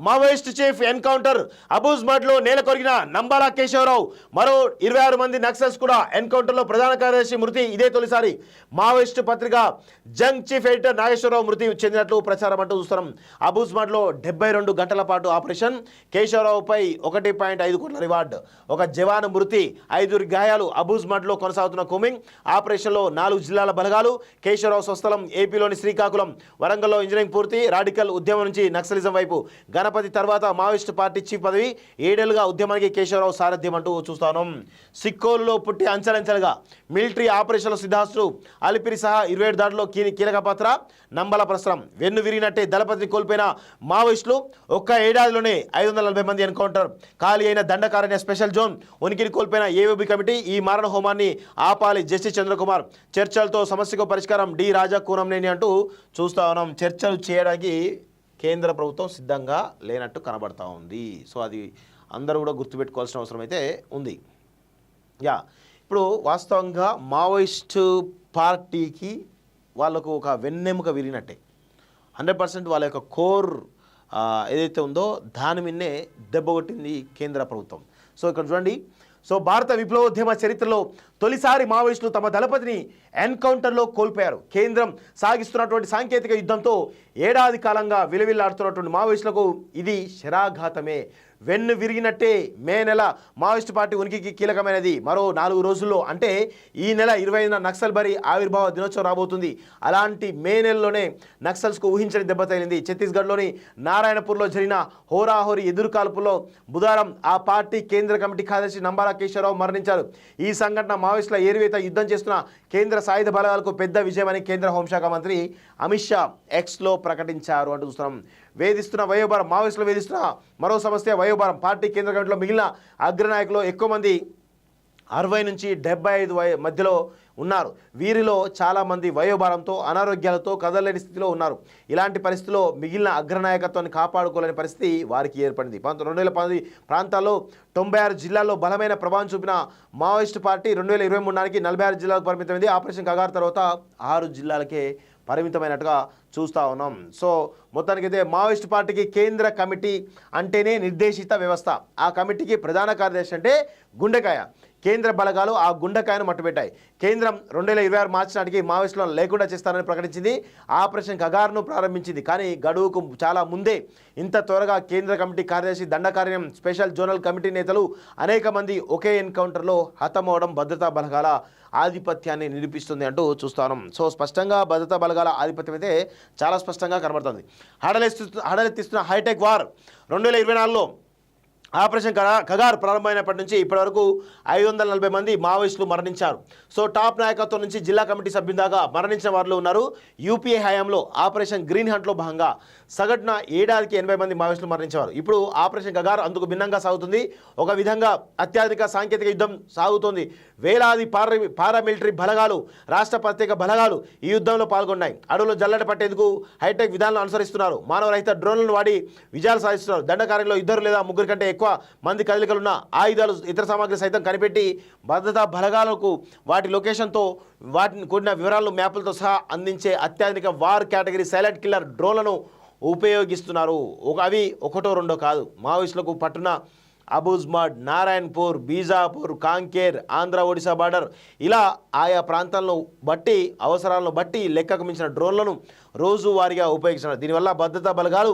Maoist chief encounter అబూజ్మడ్లో నేల కొరిగిన నంబాల కేశవరావు మరో 26 మంది నక్సల్స్ కూడా ఎన్కౌంటర్లో ప్రధాన కార్యదర్శి మృతి ఇదే తొలిసారి. మావోయిస్టు పత్రిక జంగ్ చీఫ్ ఎడిటర్ నాగేశ్వరరావు మృతి చెందినట్లు ప్రచారం అంటూ చూస్తున్నాం. అబూజ్మడ్లో 72 గంటల పాటు ఆపరేషన్, కేశవరావుపై 1.5 కోట్ల రివార్డు, ఒక జవాను మృతి, 5 గాయాలు. అబూజ్మడ్లో కొనసాగుతున్న కూంబింగ్ ఆపరేషన్లో 4 జిల్లాల బలగాలు. కేశవరావు స్వస్థలం ఏపీలోని శ్రీకాకుళం. వరంగల్లో ఇంజనీరింగ్ పూర్తి. రాడికల్ ఉద్యమం నుంచి నక్సలిజం వైపు. గణపతి తర్వాత మావోయిస్టు పార్టీ చీఫ్ పదవి. 7 ఏళ్లుగా ఉద్యమానికి కేశవరావు సారథ్యం అంటూ చూస్తాను. సిక్కోలులో పుట్టి అంచెలంచెలుగా మిలిటరీ ఆపరేషన్ల సిద్ధాస్తులు. అలిపిరి సహా 27 దాడుల్లో కీలక పాత్ర. నంబల ప్రశ్నం వెన్ను విరిగినట్టే దళపతిని కోల్పోయిన మావోయిస్టులు. ఒక్క ఏడాదిలోనే 540 మంది ఎన్కౌంటర్. ఖాళీ అయిన దండకారణ్య స్పెషల్ జోన్ ఉనికిని కోల్పోయిన ఏఓబి కమిటీ. ఈ మారణ హోమాన్ని ఆపాలి జస్టిస్ చంద్రకుమార్. చర్చలతో సమస్యకు పరిష్కారం డి రాజా కూనంనేని అంటూ చూస్తా ఉన్నాం. చర్చలు చేయడానికి కేంద్ర ప్రభుత్వం సిద్ధంగా లేనట్టు కనబడతా ఉంది. సో అది అందరూ కూడా గుర్తుపెట్టుకోవాల్సిన అవసరం అయితే ఉంది. ఇప్పుడు వాస్తవంగా మావోయిస్టు పార్టీకి వాళ్ళకు ఒక వెన్నెముక విరిగినట్టే. 100% వాళ్ళ యొక్క కోర్ ఏదైతే ఉందో దాని మీదనే దెబ్బ కొట్టింది కేంద్ర ప్రభుత్వం. సో ఇక్కడ చూడండి. సో భారత విప్లవోద్యమ చరిత్రలో తొలిసారి మావోయిస్టులు తమ దళపతిని ఎన్కౌంటర్లో కోల్పోయారు. కేంద్రం సాగిస్తున్నటువంటి సాంకేతిక యుద్ధంతో ఏడాది కాలంగా విలవిల్లాడుతున్నటువంటి మావోయిస్టులకు ఇది శరాఘాతమే. వెన్ను విరిగినట్టే. మే నెల మావోయిస్టు పార్టీ ఉనికికి కీలకమైనది. మరో 4 రోజుల్లో అంటే ఈ నెల 25న నక్సల్బరీ ఆవిర్భావ దినోత్సవం రాబోతుంది. అలాంటి మే నెలలోనే నక్సల్స్కు ఊహించని దెబ్బ తగిలింది. ఛత్తీస్గఢ్లోని నారాయణపూర్లో జరిగిన హోరాహోరీ ఎదురుకాల్పుల్లో బుధవారం ఆ పార్టీ కేంద్ర కమిటీ కార్యదర్శి నంబాల కేశవరావు మరణించారు. ఈ సంఘటన మావోయిస్టుల ఏరివేత యుద్ధం చేస్తున్న కేంద్ర సాయుధ బలగాలకు పెద్ద విజయమని కేంద్ర హోంశాఖ మంత్రి అమిత్ షా ఎక్స్లో ప్రకటించారు అంటూ చూస్తున్నాం. వేధిస్తున్న వయోభారం. మావోయిస్టులు వేధిస్తున్న మరో సమస్య వయోభారం. పార్టీ కేంద్ర కమిటీలో మిగిలిన అగ్రనాయకులు ఎక్కువ మంది 60 నుంచి 75 మధ్యలో ఉన్నారు. వీరిలో చాలామంది వయోభారంతో అనారోగ్యాలతో కదలలేని స్థితిలో ఉన్నారు. ఇలాంటి పరిస్థితిలో మిగిలిన అగ్రనాయకత్వాన్ని కాపాడుకోలేని పరిస్థితి వారికి ఏర్పడింది. 2010 ప్రాంతాల్లో 96 జిల్లాల్లో బలమైన ప్రభావం చూపిన మావోయిస్టు పార్టీ 2023 నాటికి 46 జిల్లాలకు పరిమితమైంది. ఆపరేషన్ కగార్ తర్వాత 6 జిల్లాలకే పరిమితమైనట్టుగా చూస్తూ ఉన్నాం. సో మొత్తానికైతే మావోయిస్టు పార్టీకి కేంద్ర కమిటీ అంటేనే నిర్దేశిత వ్యవస్థ. ఆ కమిటీకి ప్రధాన కార్యదర్శి అంటే గుండెకాయ. కేంద్ర బలగాలు ఆ గుండెకాయను మట్టుపెట్టాయి. కేంద్రం 2026 మార్చి నాటికి మావోయిస్టులను లేకుండా చేస్తారని ప్రకటించింది. ఆపరేషన్ కగార్ను ప్రారంభించింది. కానీ గడువుకు చాలా ముందే ఇంత త్వరగా కేంద్ర కమిటీ కార్యదర్శి, దండకార్యం, స్పెషల్ జోనల్ కమిటీ నేతలు అనేక మంది ఒకే ఎన్కౌంటర్లో హతమవడం భద్రతా బలగాల ఆధిపత్యాన్ని నిరూపిస్తుంది అంటూ చూస్తాను. సో స్పష్టంగా భద్రతా బలగాల ఆధిపత్యం అయితే చాలా స్పష్టంగా కనబడుతుంది. హడలెత్తిస్తున్న హైటెక్ వార్. 2024లో ఆపరేషన్ కగార్ ప్రారంభమైనప్పటి నుంచి ఇప్పటివరకు 540 మంది మావోయిస్టులు మరణించారు. సో టాప్ నాయకత్వం నుంచి జిల్లా కమిటీ సభ్యుల దాకా మరణించిన వారిలో ఉన్నారు. యూపీఏ హయాంలో ఆపరేషన్ గ్రీన్ హంట్లో భాగంగా సగటున ఏడాదికి 80 మంది మావోయిస్టులు మరణించేవారు. ఇప్పుడు ఆపరేషన్ కగార్ అందుకు భిన్నంగా సాగుతుంది. ఒక విధంగా అత్యాధునిక సాంకేతిక యుద్ధం సాగుతోంది. వేలాది పారామిలిటరీ బలగాలు, రాష్ట్ర ప్రత్యేక బలగాలు ఈ యుద్ధంలో పాల్గొన్నాయి. అడవులు జల్లెడ పట్టేందుకు హైటెక్ విధానాలను అనుసరిస్తున్నారు. మానవరహిత డ్రోన్లను వాడి విజయాలు సాధిస్తున్నారు. దండకార్యంలో 2 లేదా 3 కంటే ఎక్కువ మంది కదలికలున్న ఆయుధాలు, ఇతర సామాగ్రి సైతం కనిపెట్టి భద్రతా బలగాలకు వాటి లొకేషన్తో వాటిని కూడిన వివరాలను మ్యాపులతో సహా అందించే అత్యాధునిక వార్ కేటగిరీ సైలెంట్ కిల్లర్ డ్రోన్లను ఉపయోగిస్తున్నారు. అవి 1-2 కాదు. మావోయిస్టులకు పట్టున అబూజ్మడ్, నారాయణపూర్, బీజాపూర్, కాంకేర్, ఆంధ్ర ఒడిశా బార్డర్ ఇలా ఆయా ప్రాంతాలను బట్టి, అవసరాలను బట్టి లెక్కకు మించిన డ్రోన్లను రోజువారీగా ఉపయోగిస్తున్నారు. దీనివల్ల భద్రతా బలగాలు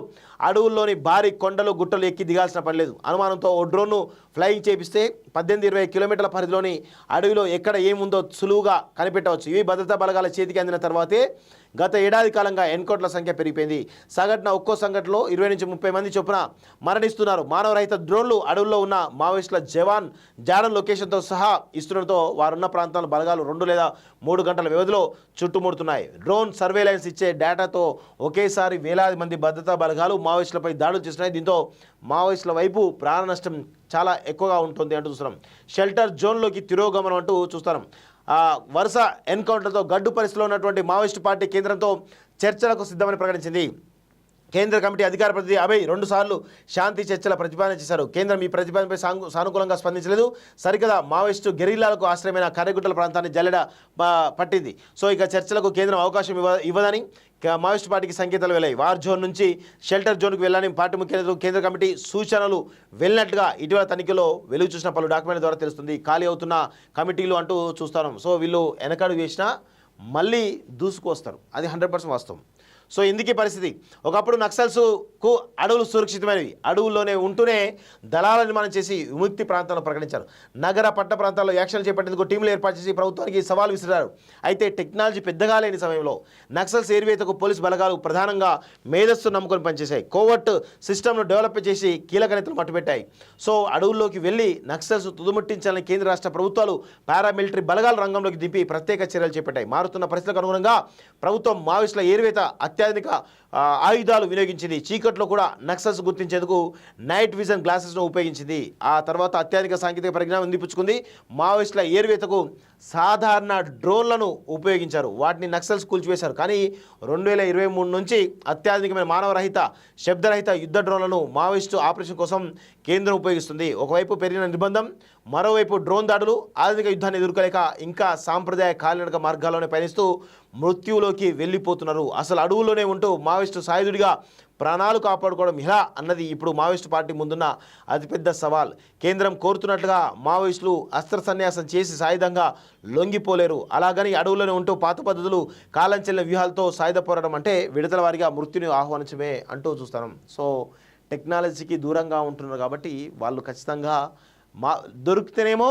అడవుల్లోని భారీ కొండలు, గుట్టలు ఎక్కి దిగాల్సిన పని లేదు. అనుమానంతో ఓ డ్రోన్ను ఫ్లయింగ్ చేపిస్తే 18-20 కిలోమీటర్ల పరిధిలోని అడవిలో ఎక్కడ ఏముందో సులువుగా కనిపెట్టవచ్చు. ఇవి భద్రతా బలగాల చేతికి అందిన తర్వాతే గత ఏడాది కాలంగా ఎన్కౌంటర్ల సంఖ్య పెరిగిపోయింది. సగటున ఒక్కో సంఘటనలో 20 నుంచి 30 మంది చొప్పున మరణిస్తున్నారు. మానవరహిత డ్రోన్లు అడవుల్లో ఉన్న మావోయిస్టుల జవాన్ జాడన్ లొకేషన్తో సహా ఇస్తుండటంతో వారున్న ప్రాంతాల బలగాలు 2 లేదా 3 గంటల వ్యవధిలో చుట్టుముడుతున్నాయి. డ్రోన్ సర్వేలెన్స్ ఇచ్చే డేటాతో ఒకేసారి వేలాది మంది భద్రతా బలగాలు మావోయిస్టులపై దాడులు చేస్తున్నాయి. దీంతో మావోయిస్టుల వైపు ప్రాణ నష్టం చాలా ఎక్కువగా ఉంటుంది అంటూ చూస్తున్నాం. షెల్టర్ జోన్లోకి తిరోగమనం అంటూ చూస్తున్నాం. వరుస ఎన్కౌంటర్తో గడ్డు పరిస్థితిలో ఉన్నటువంటి మావోయిస్టు పార్టీ కేంద్రంతో చర్చలకు సిద్ధమని ప్రకటించింది. కేంద్ర కమిటీ అధికార ప్రతినిధి అభయ్ 2 సార్లు శాంతి చర్చల ప్రతిపాదన చేశారు. కేంద్రం ఈ ప్రతిపాదనపై సానుకూలంగా స్పందించలేదు. సరికదా మావోయిస్టు గెరిల్లాలకు ఆశ్రయమైన కర్రెగుట్టల ప్రాంతాన్ని జల్లెడ పట్టింది. సో ఇక చర్చలకు కేంద్రం అవకాశం ఇవ్వదని మావోయిస్ట్ పార్టీకి సంకేతాలు వెళ్ళాయి. వార్ జోన్ నుంచి షెల్టర్ జోన్కు వెళ్ళాలని పార్టీ ముఖ్య నేతలు కేంద్ర కమిటీ సూచనలు వెళ్ళినట్టుగా ఇటీవల తనిఖీలో వెలుగు చూసిన పలు డాక్యుమెంట్ల ద్వారా తెలుస్తుంది. ఖాళీ అవుతున్న కమిటీలు అంటూ చూస్తాను. సో వీళ్ళు వెనకాడు వేసినా మళ్ళీ దూసుకొస్తారు, అది 100% వాస్తవం. సో ఎందుకీ పరిస్థితి? ఒకప్పుడు నక్సల్స్కు అడవులు సురక్షితమైనవి. అడవుల్లోనే ఉంటూనే దళాల నిర్మాణం చేసి విముక్తి ప్రాంతాలను ప్రకటించారు. నగర పట్టణ ప్రాంతాల్లో యాక్షన్లు చేపట్టేందుకు టీంలు ఏర్పాటు చేసి ప్రభుత్వానికి సవాల్ విసిరారు. అయితే టెక్నాలజీ పెద్దగా లేని సమయంలో నక్సల్స్ ఏరివేతకు పోలీసు బలగాలు ప్రధానంగా మేధస్సు నమ్ముకొని పనిచేశాయి. కోవర్ట్ సిస్టమ్ను డెవలప్ చేసి కీలక నేతలు మట్టుపెట్టాయి. సో అడవుల్లోకి వెళ్ళి నక్సల్స్ తుదుముట్టించాలని కేంద్ర రాష్ట్ర ప్రభుత్వాలు పారామిలిటరీ బలగాలు రంగంలోకి దింపి ప్రత్యేక చర్యలు చేపట్టాయి. మారుతున్న పరిస్థితులకు అనుగుణంగా ప్రభుత్వం మావోయిస్టుల ఏరివేత అత్యాధునిక ఆయుధాలు వినియోగించింది. చీకట్లో కూడా నక్సల్స్ గుర్తించేందుకు నైట్ విజన్ గ్లాసెస్ను ఉపయోగించింది. ఆ తర్వాత అత్యాధునిక సాంకేతిక పరిజ్ఞానం అందిపుచ్చుకుంది. మావోయిస్టుల ఏరివేతకు సాధారణ డ్రోన్లను ఉపయోగించారు. వాటిని నక్సల్స్ కూల్చివేశారు. కానీ 2023 నుంచి అత్యాధునికమైన మానవరహిత శబ్దరహిత యుద్ధ డ్రోన్లను మావోయిస్టు ఆపరేషన్ కోసం కేంద్రం ఉపయోగిస్తుంది. ఒకవైపు పెరిగిన నిర్బంధం, మరోవైపు డ్రోన్ దాడులు ఆధునిక యుద్ధాన్ని ఎదుర్కోలేక ఇంకా సాంప్రదాయ కాలినడక మార్గాల్లోనే పయనిస్తూ మృత్యువులోకి వెళ్ళిపోతున్నారు. అసలు అడవుల్లోనే ఉంటూ మావోయిస్టు సాయుధుడిగా ప్రాణాలు కాపాడుకోవడం ఎలా అన్నది ఇప్పుడు మావోయిస్టు పార్టీ ముందున్న అతిపెద్ద సవాల్. కేంద్రం కోరుతున్నట్లుగా మావోయిస్టులు అస్త్ర సన్యాసం చేసి సాయుధంగా లొంగిపోలేరు. అలాగని అడవుల్లోనే ఉంటూ పాత పద్ధతులు కాలం చెల్లిన వ్యూహాలతో సాయుధ పోరాటం అంటే విడతల వారిగా మృత్యుని ఆహ్వానించమే అంటూ చూస్తాం. సో టెక్నాలజీకి దూరంగా ఉంటున్నారు కాబట్టి వాళ్ళు ఖచ్చితంగా దొరికితేనేమో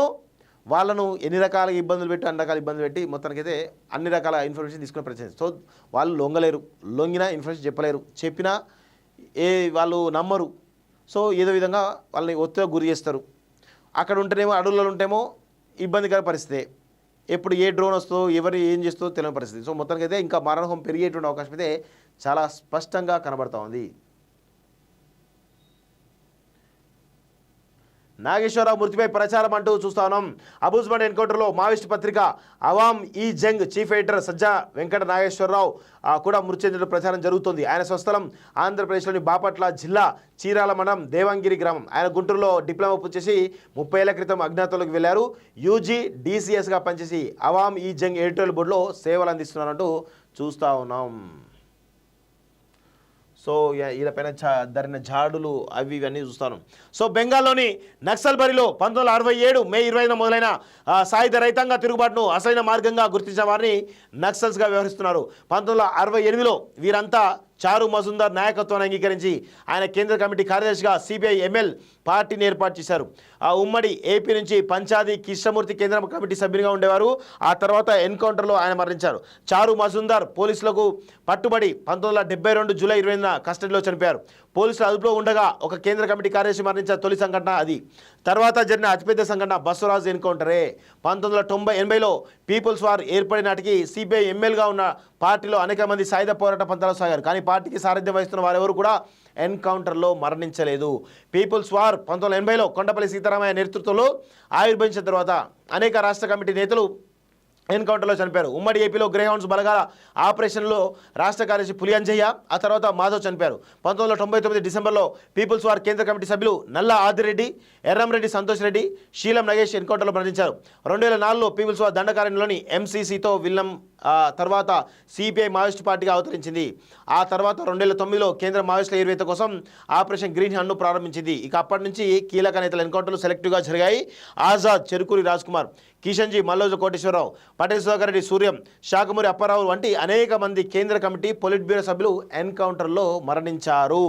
వాళ్ళను ఎన్ని రకాల ఇబ్బందులు పెట్టి అన్ని రకాల ఇబ్బందులు పెట్టి మొత్తానికైతే అన్ని రకాల ఇన్ఫర్మేషన్ తీసుకునే ప్రయత్నం. సో వాళ్ళు లొంగలేరు, లొంగినా ఇన్ఫర్మేషన్ చెప్పలేరు, చెప్పినా వాళ్ళు నమ్మరు. సో ఏదో విధంగా వాళ్ళని ఒత్తిడి గురి చేస్తారు. అక్కడ ఉంటేనేమో అడవులలో ఉంటేమో ఇబ్బందికర పరిస్థితి. ఎప్పుడు ఏ డ్రోన్ వస్తుందో ఎవరు ఏం చేస్తుందో తెలియని పరిస్థితి. సో మొత్తానికైతే ఇంకా మారణహోమం పెరిగేటువంటి అవకాశం అయితే చాలా స్పష్టంగా కనబడతా ఉంది. నాగేశ్వరరావు మృతిపై ప్రచారం అంటూ చూస్తా ఉన్నాం. అబూజ్మండ్ ఎన్కౌంటర్లో మావోయిస్టు పత్రిక అవామ్ ఈ జంగ్ చీఫ్ ఎడిటర్ సజ్జా వెంకట నాగేశ్వరరావు కూడా మృతి చెందిన ప్రచారం జరుగుతుంది. ఆయన స్వస్థలం ఆంధ్రప్రదేశ్లోని బాపట్ల జిల్లా చీరాల మండలం దేవంగిరి గ్రామం. ఆయన గుంటూరులో డిప్లొమా పూర్తి చేసి 30 ఏళ్ల క్రితం అజ్ఞాతంలోకి వెళ్లారు. యూజీ DCSగా పనిచేసి అవామ్ ఈ జంగ్ ఎడిటోరియల్ బోర్డులో సేవలు అందిస్తున్నారంటూ చూస్తూ ఉన్నాం. సో వీళ్ళపైన ధరిన జాడులు అవి ఇవన్నీ చూస్తాను. సో బెంగాల్లోని నక్సల్ బరిలో 1967 మే 25న మొదలైన సాయుధ రైతాంగ తిరుగుబాటును అసలైన మార్గంగా గుర్తించిన వారిని నక్సల్స్గా వ్యవహరిస్తున్నారు. 1968లో వీరంతా చారు మజుందార్ నాయకత్వాన్ని అంగీకరించి ఆయన కేంద్ర కమిటీ కార్యదర్శిగా CPI-ML పార్టీని ఏర్పాటు చేశారు. ఆ ఉమ్మడి ఏపీ నుంచి పంచాది కృష్ణమూర్తి కేంద్ర కమిటీ సభ్యునిగా ఉండేవారు. ఆ తర్వాత ఎన్కౌంటర్లో ఆయన మరణించారు. చారు మజుందార్ పోలీసులకు పట్టుబడి 1972 జూలై 20న కస్టడీలో చనిపోయారు. పోలీసులు అదుపులో ఉండగా ఒక కేంద్ర కమిటీ కార్యదర్శి మరణించిన తొలి సంఘటన అది. తర్వాత జరిగిన అతిపెద్ద సంఘటన బస్వరాజ్ ఎన్కౌంటరే. 1980లో పీపుల్స్ వార్ ఏర్పడిన నాటికి CPI-MLగా ఉన్న పార్టీలో అనేక మంది సాయుధ పోరాట పంతాలు సాగారు. కానీ పార్టీకి సారథ్యం వహిస్తున్న వారెవరు కూడా ఎన్కౌంటర్లో మరణించలేదు. పీపుల్స్ వార్ 1980లో కొండపల్లి సీతారామయ్య నేతృత్వంలో ఆవిర్భవించిన తర్వాత అనేక రాష్ట్ర కమిటీ నేతలు ఎన్కౌంటర్లో చనిపోయారు. ఉమ్మడి ఏపీలో గ్రేహౌండ్స్ బలగాల ఆపరేషన్లో రాష్ట్ర కార్యదర్శి పులియంజయ్య, ఆ తర్వాత మాధవ్ చనిపోయారు. 1999 డిసెంబర్లో పీపుల్స్ వార్ కేంద్ర కమిటీ సభ్యులు నల్లా ఆదిరెడ్డి, ఎర్రంరెడ్డి సంతోష్ రెడ్డి, శీలం నగేష్ ఎన్కౌంటర్లో మరణించారు. 2004లో పీపుల్స్ వార్ దండకారణ్యంలోని MCCతో విలీనం తర్వాత CPI మావోయిస్టు పార్టీగా అవతరించింది. ఆ తర్వాత 2009లో కేంద్ర మావోయిస్టుల ఏర్వేత కోసం ఆపరేషన్ గ్రీన్ హండ్ను ప్రారంభించింది. ఇక అప్పటి నుంచి కీలక నేతల ఎన్కౌంటర్లు సెలెక్టివ్గా జరిగాయి. ఆజాద్, చెరుకూరి రాజ్కుమార్, కిషన్జీ, మల్లోజు కోటేశ్వరరావు, పటేల్ సుధాకర్ రెడ్డి, సూర్యం, శాఖమూరి అప్పారావు వంటి అనేక మంది కేంద్ర కమిటీ పొలిట్ బ్యూరో సభ్యులు ఎన్కౌంటర్లో మరణించారు.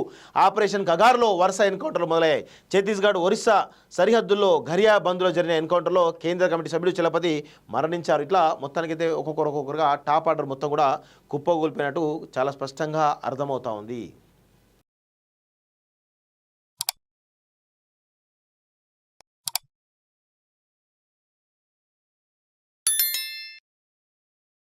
ఆపరేషన్ కగార్లో వరుస ఎన్కౌంటర్లు మొదలయ్యాయి. ఛత్తీస్గఢ్, ఒరిస్సా సరిహద్దుల్లో ఘరియా బంద్లో జరిగిన ఎన్కౌంటర్లో కేంద్ర కమిటీ సభ్యులు చలపతి మరణించారు. ఇట్లా మొత్తానికైతే ఒక్కొక్కరుగా టాప్ ఆర్డర్ మొత్తం కూడా కుప్పగొల్పినట్టు చాలా స్పష్టంగా అర్థమవుతా ఉంది.